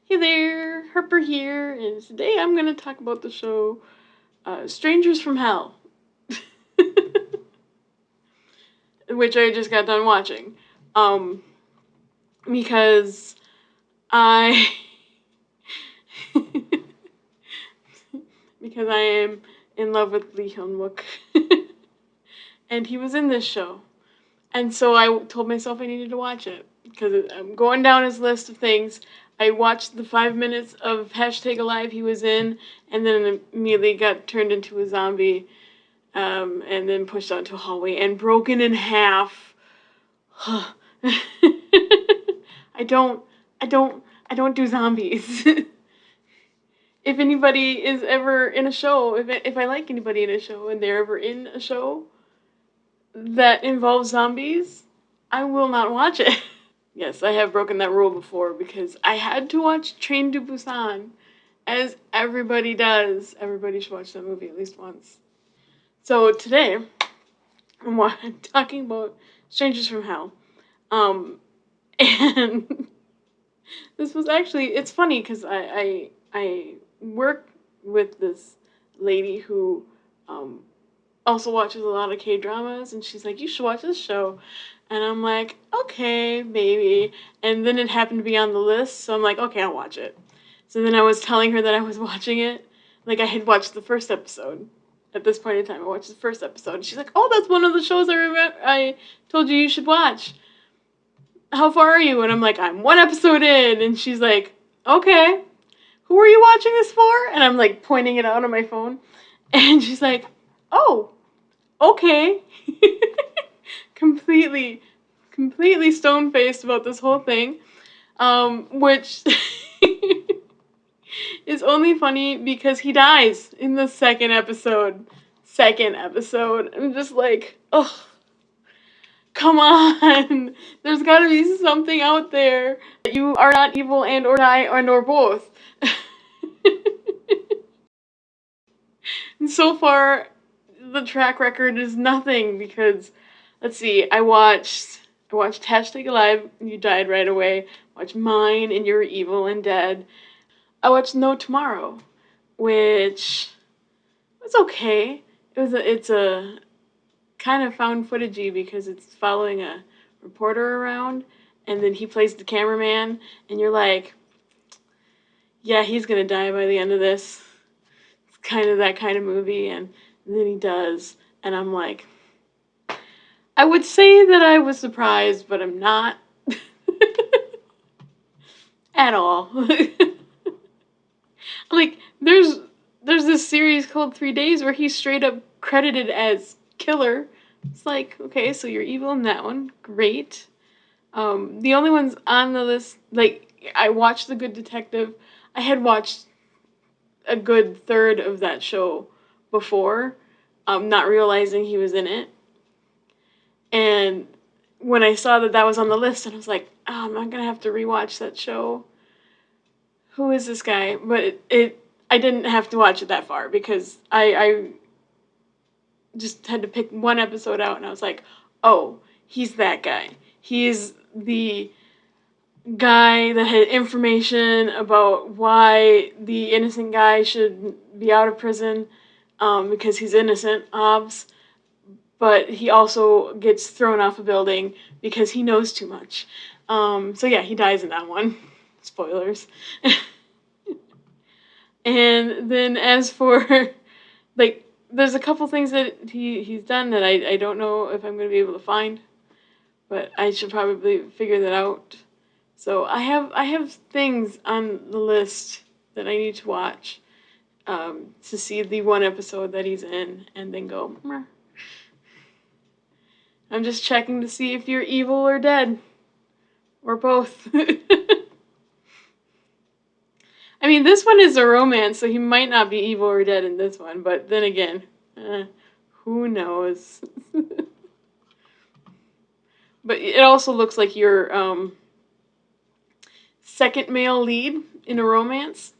Hey there, Harper here, and today I'm going to talk about the show Strangers from Hell, which I just got done watching. Because I because I am in love with Lee Hyun-Wook, and he was in this show, and so I told myself I needed to watch it because I'm going down his list of things. I watched the 5 minutes of #Alive he was in, and then immediately got turned into a zombie, and then pushed out into a hallway and broken in half. I don't, I don't, I don't do zombies. If anybody is ever in a show, if I like anybody in a show and they're ever in a show that involves zombies, I will not watch it. Yes, I have broken that rule before because I had to watch Train to Busan, as everybody does. Everybody should watch that movie at least once. So today, I'm talking about Strangers from Hell. And this was actually, it's funny because I work with this lady who also watches a lot of K-dramas, and she's like, you should watch this show. And I'm like, okay, maybe. And then it happened to be on the list, so I'm like, okay, I'll watch it. So then I was telling her that I was watching it. Like, I had watched the first episode. At this point in time, I watched the first episode. And she's like, oh, that's one of the shows I told you should watch. How far are you? And I'm like, I'm one episode in. And she's like, okay, who are you watching this for? And I'm like pointing it out on my phone. And she's like, oh, okay. completely stone-faced about this whole thing, which is only funny because he dies in the second episode. I'm just like, oh, come on. There's gotta be something out there that you are not evil and or die and or both. And so far, the track record is nothing because, let's see, I watched #Alive, you died right away. Watched Mine, and you're evil and dead. I watched No Tomorrow, which was okay. It's a kind of found footagey because it's following a reporter around, and then he plays the cameraman, and you're like, yeah, he's gonna die by the end of this. It's kind of that kind of movie, and then he does, and I'm like, I would say that I was surprised, but I'm not at all. Like, there's this series called 3 Days where he's straight up credited as killer. It's like, okay, so you're evil in that one. Great. The only ones on the list, like, I watched The Good Detective. I had watched a good third of that show before, not realizing he was in it. And when I saw that that was on the list, and I was like, oh, I'm not gonna have to rewatch that show. Who is this guy? But I didn't have to watch it that far because I just had to pick one episode out, and I was like, oh, he's that guy. He's the guy that had information about why the innocent guy should be out of prison, because he's innocent, obvs. But he also gets thrown off a building because he knows too much. So yeah, he dies in that one. Spoilers. And then as for, like, there's a couple things that he's done that I don't know if I'm going to be able to find, but I should probably figure that out. So I have things on the list that I need to watch, to see the one episode that he's in and then go, meh. I'm just checking to see if you're evil or dead. Or both. I mean, this one is a romance, so he might not be evil or dead in this one, but then again, who knows? But it also looks like you're second male lead in a romance.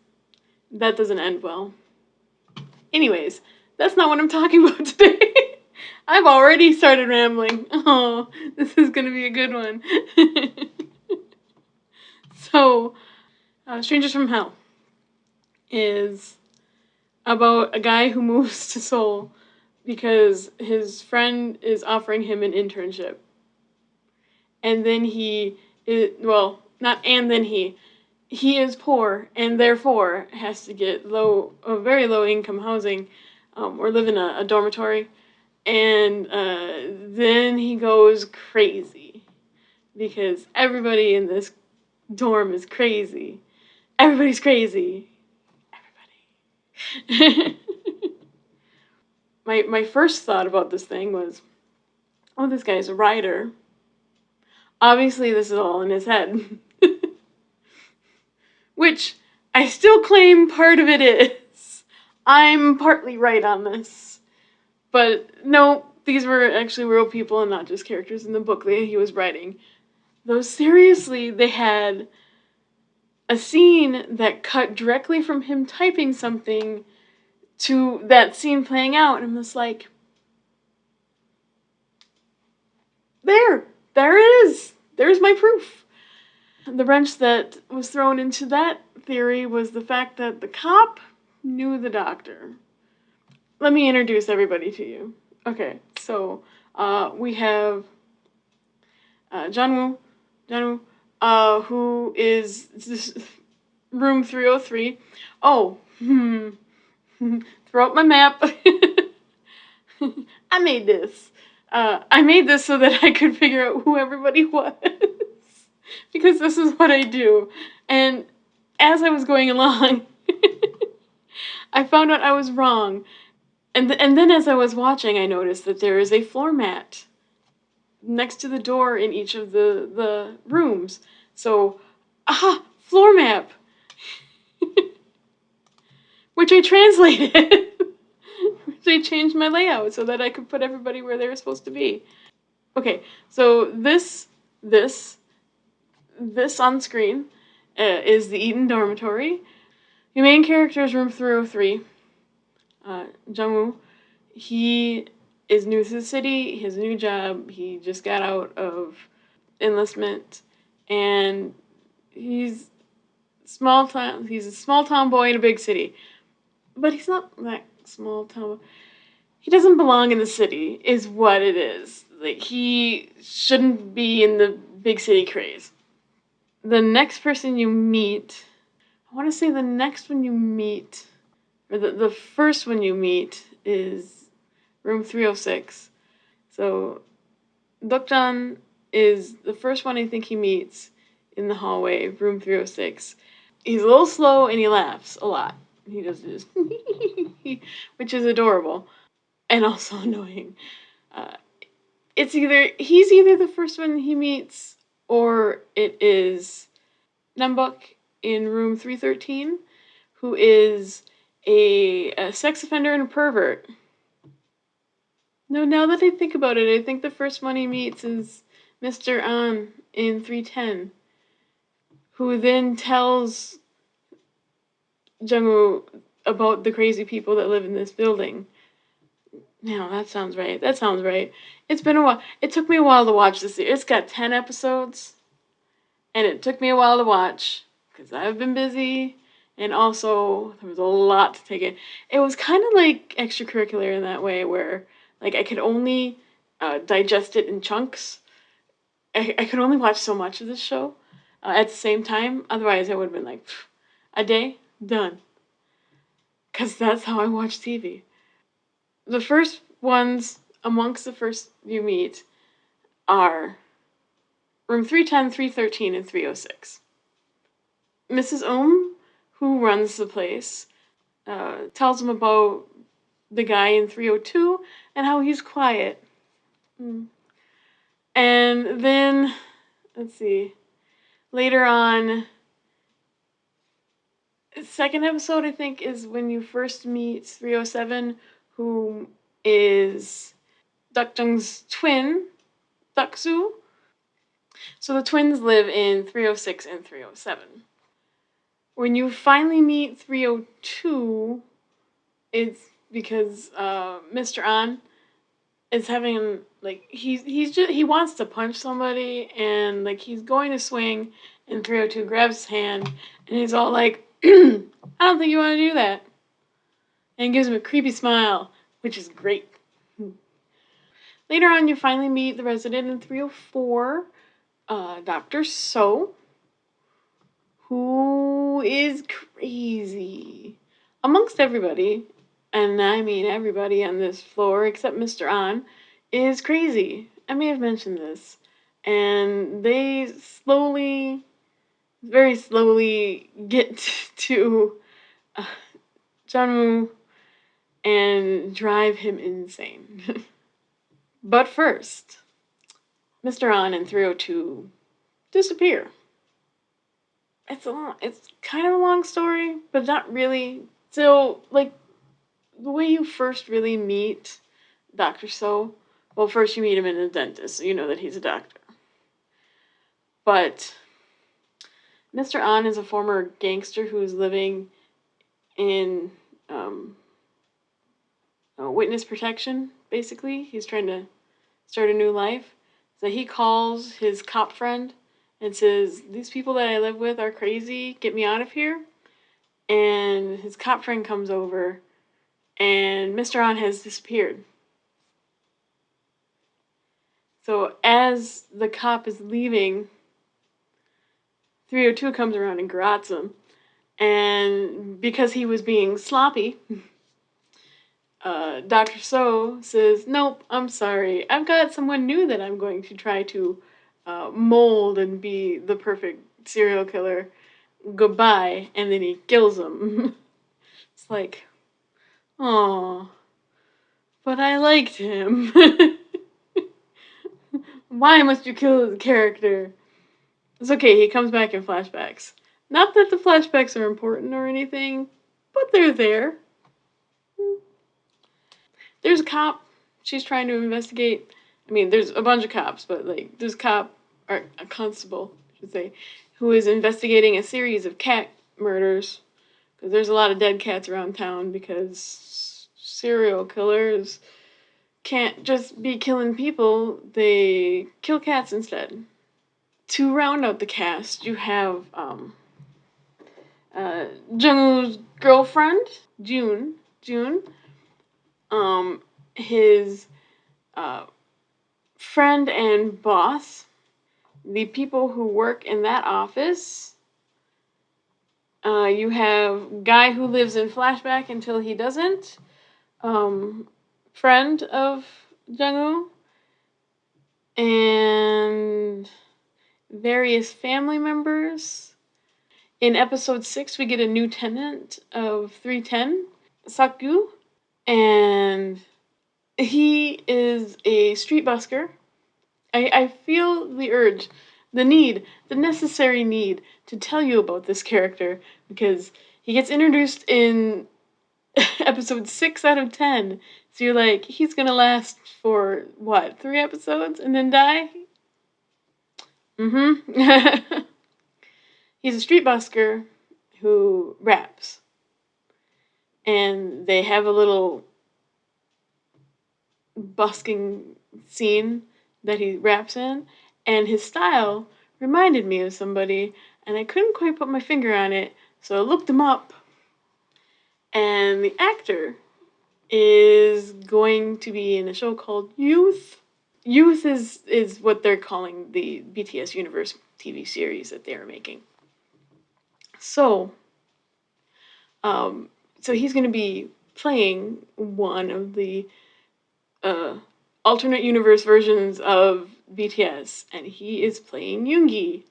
That doesn't end well. Anyways, that's not what I'm talking about today. I've already started rambling. Oh, this is gonna be a good one. So, Strangers from Hell is about a guy who moves to Seoul because his friend is offering him an internship. And then he is poor and therefore has to get very low income housing, or live in a dormitory. And then he goes crazy because everybody in this dorm is crazy. Everybody's crazy. Everybody. My first thought about this thing was, oh, this guy's a writer. Obviously, this is all in his head. Which I still claim part of it is. I'm partly right on this. But no, these were actually real people and not just characters in the book that he was writing. Though seriously, they had a scene that cut directly from him typing something to that scene playing out, and I'm just like, there it is. There's my proof. The wrench that was thrown into that theory was the fact that the cop knew the doctor. Let me introduce everybody to you. Okay, so we have Jung-woo, who is room 303. Oh, throw up my map. I made this. I made this so that I could figure out who everybody was. Because this is what I do. And as I was going along, I found out I was wrong. And then as I was watching, I noticed that there is a floor mat next to the door in each of the rooms. So, floor map. Which I translated. Which I changed my layout so that I could put everybody where they were supposed to be. Okay, so this on screen is the Eton dormitory. The main character is room 303. Jung-woo. He is new to the city. He has a new job. He just got out of enlistment, and he's small town. He's a small town boy in a big city, but he's not that small town. He doesn't belong in the city, is what it is. Like, he shouldn't be in the big city craze. The next person you meet, I want to say the next one you meet, or the first one you meet is room 306. So, Dokjan is the first one I think he meets in the hallway, room 306. He's a little slow and he laughs a lot. He does this, which is adorable and also annoying. He's either the first one he meets, or it is Nambuk in room 313, who is a sex offender and a pervert. No, now that I think about it, I think the first one he meets is Mr. An in 310, who then tells Jung-woo about the crazy people that live in this building. No, that sounds right. It's been a while. It took me a while to watch this. It's got 10 episodes, and it took me a while to watch because I've been busy, and also there was a lot to take in. It was kind of like extracurricular in that way, where like I could only digest it in chunks. I could only watch so much of this show at the same time. Otherwise, I would have been like, a day, done. Because that's how I watch TV. The first ones amongst the first you meet are room 310, 313, and 306. Mrs. who runs the place, tells him about the guy in 302 and how he's quiet. And then, let's see, later on, second episode, I think, is when you first meet 307, who is Dokjung's twin, Doksu. So the twins live in 306 and 307. When you finally meet 302, it's because Mr. An is having like he wants to punch somebody, and like he's going to swing, and 302 grabs his hand, and he's all like, I don't think you want to do that, and gives him a creepy smile, which is great. Later on, you finally meet the resident in 304, Dr. So, who is crazy. Amongst everybody, and I mean everybody on this floor except Mr. An, is crazy. I may have mentioned this. And they slowly, very slowly, get to uh, Janu and drive him insane. But first, Mr. An and 302 disappear. It's kind of a long story, but not really. So, like, the way you first really meet Dr. So, well, first you meet him in a dentist, so you know that he's a doctor. But Mr. An is a former gangster who is living in witness protection, basically. He's trying to start a new life. So he calls his cop friend and says, "These people that I live with are crazy, get me out of here." And his cop friend comes over, and Mr. An has disappeared. So as the cop is leaving, 302 comes around and garrots him. And because he was being sloppy, Dr. So says, "Nope, I'm sorry. I've got someone new that I'm going to try to mold and be the perfect serial killer. Goodbye." And then he kills him. It's like, oh, but I liked him. Why must you kill the character? It's okay, he comes back in flashbacks. Not that the flashbacks are important or anything, but they're there. There's a cop. She's trying to investigate. I mean, there's a bunch of cops, but like, there's a cop, or a constable, I should say, who is investigating a series of cat murders. Because there's a lot of dead cats around town because serial killers can't just be killing people, they kill cats instead. To round out the cast, you have Jungwoo's girlfriend, June. Um, his uh, friend and boss, the people who work in that office. You have guy who lives in flashback until he doesn't. Friend of Jungwoo. And various family members. In episode 6, we get a new tenant of 310, Sakgu. And he is a street busker. I feel the urge, the necessary need to tell you about this character because he gets introduced in episode 6 out of 10. So you're like, he's gonna last for what, 3 episodes and then die? Mm-hmm. He's a street busker who raps. And they have a little busking scene that he raps in, and his style reminded me of somebody, and I couldn't quite put my finger on it, so I looked him up, and the actor is going to be in a show called Youth. Youth is what they're calling the BTS Universe TV series that they are making. So, so he's going to be playing one of the alternate universe versions of BTS, and he is playing Yoongi,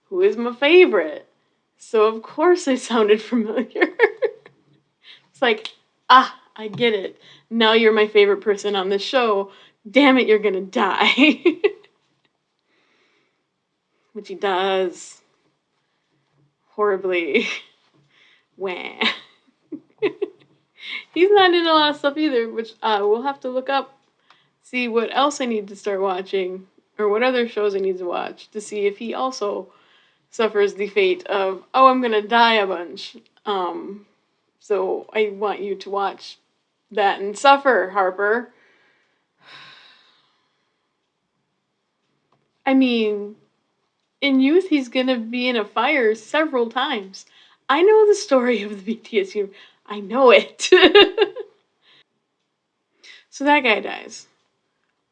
who is my favorite. So of course it sounded familiar. It's like, I get it. Now you're my favorite person on the show. Damn it, you're gonna die. Which he does. Horribly. Wah. He's not in a lot of stuff either, which we'll have to look up, see what else I need to start watching, or what other shows I need to watch, to see if he also suffers the fate of, oh, I'm gonna die a bunch. So I want you to watch that and suffer, Harper. I mean, in youth, he's gonna be in a fire several times. I know the story of the BTS universe. I know it. So that guy dies.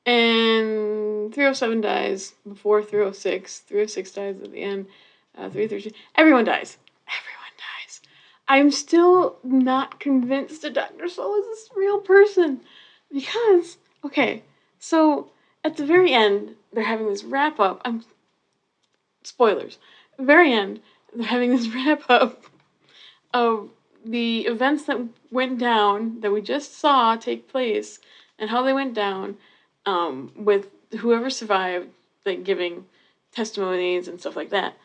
And 307 dies before 306. 306 dies at the end. 313. Everyone dies. Everyone dies. I'm still not convinced that Dr. Soul is a real person. Because, okay, so at the very end, they're having this wrap up. Spoilers. Very end, they're having this wrap up of the events that went down that we just saw take place and how they went down, with whoever survived, like giving testimonies and stuff like that.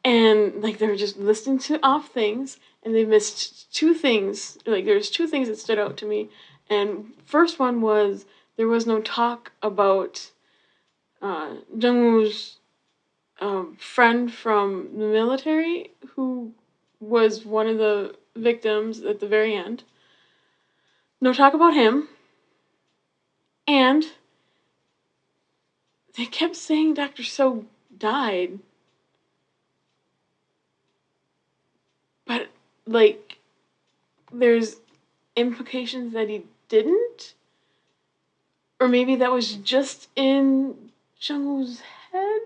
And like they were just listening to off things, and they missed two things. Like there's two things that stood out to me. And first one was there was no talk about Jungwoo's friend from the military who was one of the victims at the very end. No talk about him. And they kept saying Dr. So died. But, like, there's implications that he didn't? Or maybe that was just in Jungwoo's head?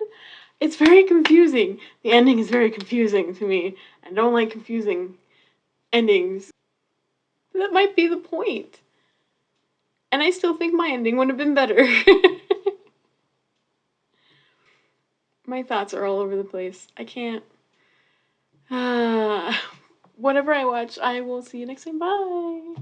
It's very confusing. The ending is very confusing to me. I don't like confusing endings. That might be the point. And I still think my ending would have been better. My thoughts are all over the place. I can't. Whatever I watch, I will see you next time. Bye.